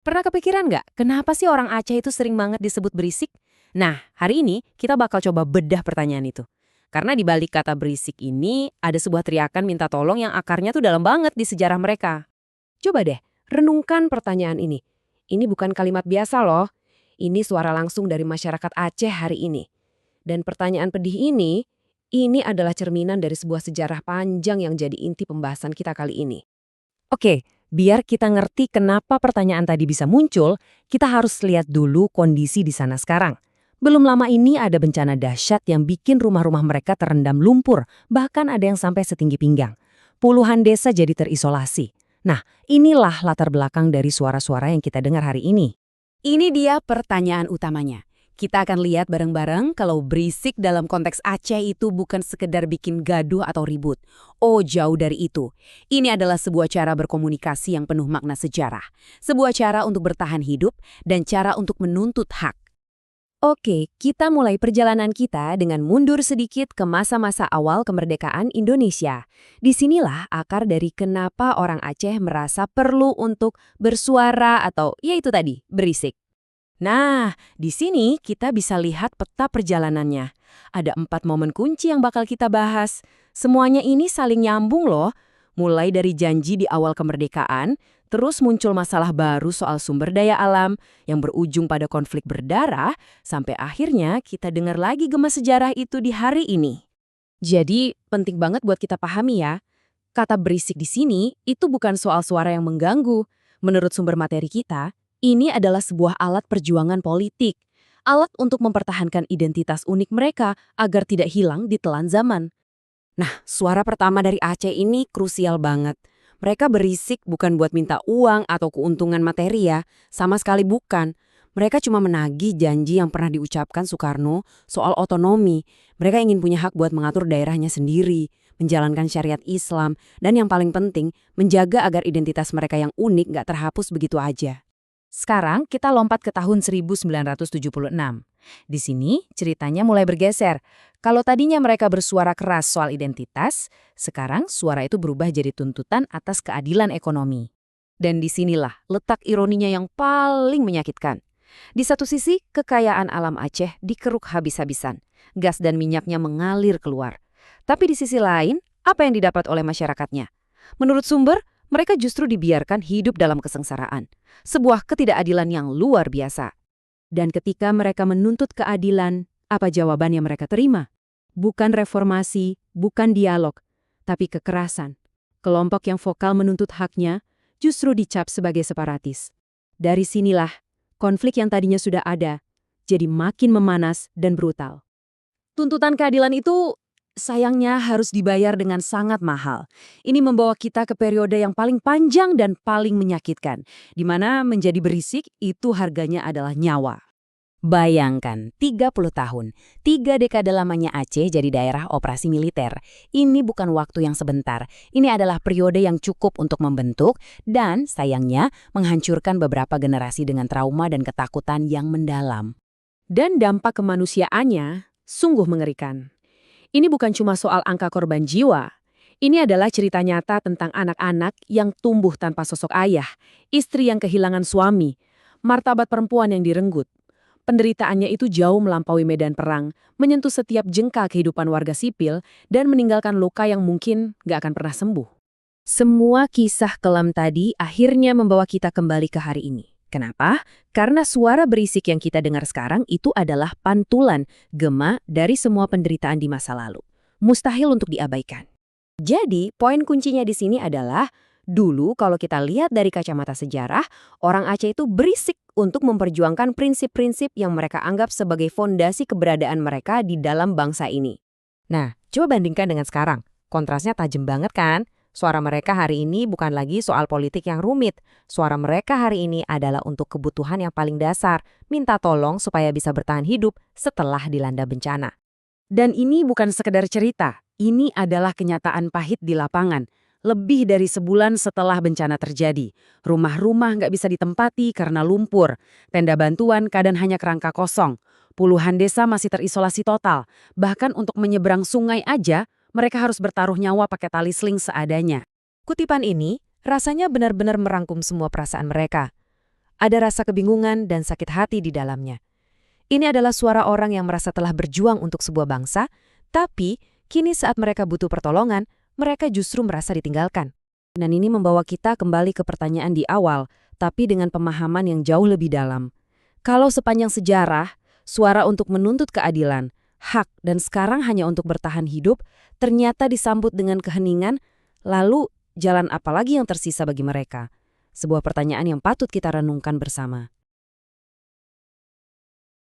Pernah kepikiran nggak, kenapa sih orang Aceh itu sering banget disebut berisik? Nah, hari ini kita bakal coba bedah pertanyaan itu. Karena di balik kata berisik ini, ada sebuah teriakan minta tolong yang akarnya tuh dalam banget di sejarah mereka. Coba deh, renungkan pertanyaan ini. Ini bukan kalimat biasa loh. Ini suara langsung dari masyarakat Aceh hari ini. Dan pertanyaan pedih ini adalah cerminan dari sebuah sejarah panjang yang jadi inti pembahasan kita kali ini. Oke, biar kita ngerti kenapa pertanyaan tadi bisa muncul, kita harus lihat dulu kondisi di sana sekarang. Belum lama ini ada bencana dahsyat yang bikin rumah-rumah mereka terendam lumpur, bahkan ada yang sampai setinggi pinggang. Puluhan desa jadi terisolasi. Nah, inilah latar belakang dari suara-suara yang kita dengar hari ini. Ini dia pertanyaan utamanya. Kita akan lihat bareng-bareng kalau berisik dalam konteks Aceh itu bukan sekedar bikin gaduh atau ribut. Oh, jauh dari itu. Ini adalah sebuah cara berkomunikasi yang penuh makna sejarah. Sebuah cara untuk bertahan hidup dan cara untuk menuntut hak. Oke, kita mulai perjalanan kita dengan mundur sedikit ke masa-masa awal kemerdekaan Indonesia. Disinilah akar dari kenapa orang Aceh merasa perlu untuk bersuara atau ya itu tadi, berisik. Nah, di sini kita bisa lihat peta perjalanannya. Ada 4 momen kunci yang bakal kita bahas. Semuanya ini saling nyambung loh. Mulai dari janji di awal kemerdekaan, terus muncul masalah baru soal sumber daya alam yang berujung pada konflik berdarah, sampai akhirnya kita dengar lagi gema sejarah itu di hari ini. Jadi, penting banget buat kita pahami ya. Kata berisik di sini itu bukan soal suara yang mengganggu. Menurut sumber materi kita, ini adalah sebuah alat perjuangan politik. Alat untuk mempertahankan identitas unik mereka agar tidak hilang di telan zaman. Nah, suara pertama dari Aceh ini krusial banget. Mereka berisik bukan buat minta uang atau keuntungan materi ya, sama sekali bukan. Mereka cuma menagih janji yang pernah diucapkan Soekarno soal otonomi. Mereka ingin punya hak buat mengatur daerahnya sendiri, menjalankan syariat Islam, dan yang paling penting, menjaga agar identitas mereka yang unik nggak terhapus begitu aja. Sekarang kita lompat ke tahun 1976. Di sini ceritanya mulai bergeser. Kalau tadinya mereka bersuara keras soal identitas, sekarang suara itu berubah jadi tuntutan atas keadilan ekonomi. Dan disinilah letak ironinya yang paling menyakitkan. Di satu sisi, kekayaan alam Aceh dikeruk habis-habisan. Gas dan minyaknya mengalir keluar. Tapi di sisi lain, apa yang didapat oleh masyarakatnya? Menurut sumber, mereka justru dibiarkan hidup dalam kesengsaraan. Sebuah ketidakadilan yang luar biasa. Dan ketika mereka menuntut keadilan, apa jawaban yang mereka terima? Bukan reformasi, bukan dialog, tapi kekerasan. Kelompok yang vokal menuntut haknya justru dicap sebagai separatis. Dari sinilah, konflik yang tadinya sudah ada, jadi makin memanas dan brutal. Tuntutan keadilan itu sayangnya harus dibayar dengan sangat mahal. Ini membawa kita ke periode yang paling panjang dan paling menyakitkan, di mana menjadi berisik itu harganya adalah nyawa. Bayangkan, 30 tahun, 3 dekade lamanya Aceh jadi daerah operasi militer. Ini bukan waktu yang sebentar. Ini adalah periode yang cukup untuk membentuk dan, sayangnya, menghancurkan beberapa generasi dengan trauma dan ketakutan yang mendalam. Dan dampak kemanusiaannya sungguh mengerikan. Ini bukan cuma soal angka korban jiwa. Ini adalah cerita nyata tentang anak-anak yang tumbuh tanpa sosok ayah, istri yang kehilangan suami, martabat perempuan yang direnggut. Penderitaannya itu jauh melampaui medan perang, menyentuh setiap jengkal kehidupan warga sipil, dan meninggalkan luka yang mungkin gak akan pernah sembuh. Semua kisah kelam tadi akhirnya membawa kita kembali ke hari ini. Kenapa? Karena suara berisik yang kita dengar sekarang itu adalah pantulan, gema dari semua penderitaan di masa lalu. Mustahil untuk diabaikan. Jadi, poin kuncinya di sini adalah, dulu kalau kita lihat dari kacamata sejarah, orang Aceh itu berisik untuk memperjuangkan prinsip-prinsip yang mereka anggap sebagai fondasi keberadaan mereka di dalam bangsa ini. Nah, coba bandingkan dengan sekarang. Kontrasnya tajam banget kan? Suara mereka hari ini bukan lagi soal politik yang rumit. Suara mereka hari ini adalah untuk kebutuhan yang paling dasar, minta tolong supaya bisa bertahan hidup setelah dilanda bencana. Dan ini bukan sekedar cerita, ini adalah kenyataan pahit di lapangan. Lebih dari sebulan setelah bencana terjadi, rumah-rumah nggak bisa ditempati karena lumpur, tenda bantuan kadang hanya kerangka kosong, puluhan desa masih terisolasi total, bahkan untuk menyeberang sungai aja, mereka harus bertaruh nyawa pakai tali seling seadanya. Kutipan ini rasanya benar-benar merangkum semua perasaan mereka. Ada rasa kebingungan dan sakit hati di dalamnya. Ini adalah suara orang yang merasa telah berjuang untuk sebuah bangsa, tapi kini saat mereka butuh pertolongan, mereka justru merasa ditinggalkan. Dan ini membawa kita kembali ke pertanyaan di awal, tapi dengan pemahaman yang jauh lebih dalam. Kalau sepanjang sejarah, suara untuk menuntut keadilan, hak, dan sekarang hanya untuk bertahan hidup, ternyata disambut dengan keheningan, lalu jalan apa lagi yang tersisa bagi mereka? Sebuah pertanyaan yang patut kita renungkan bersama.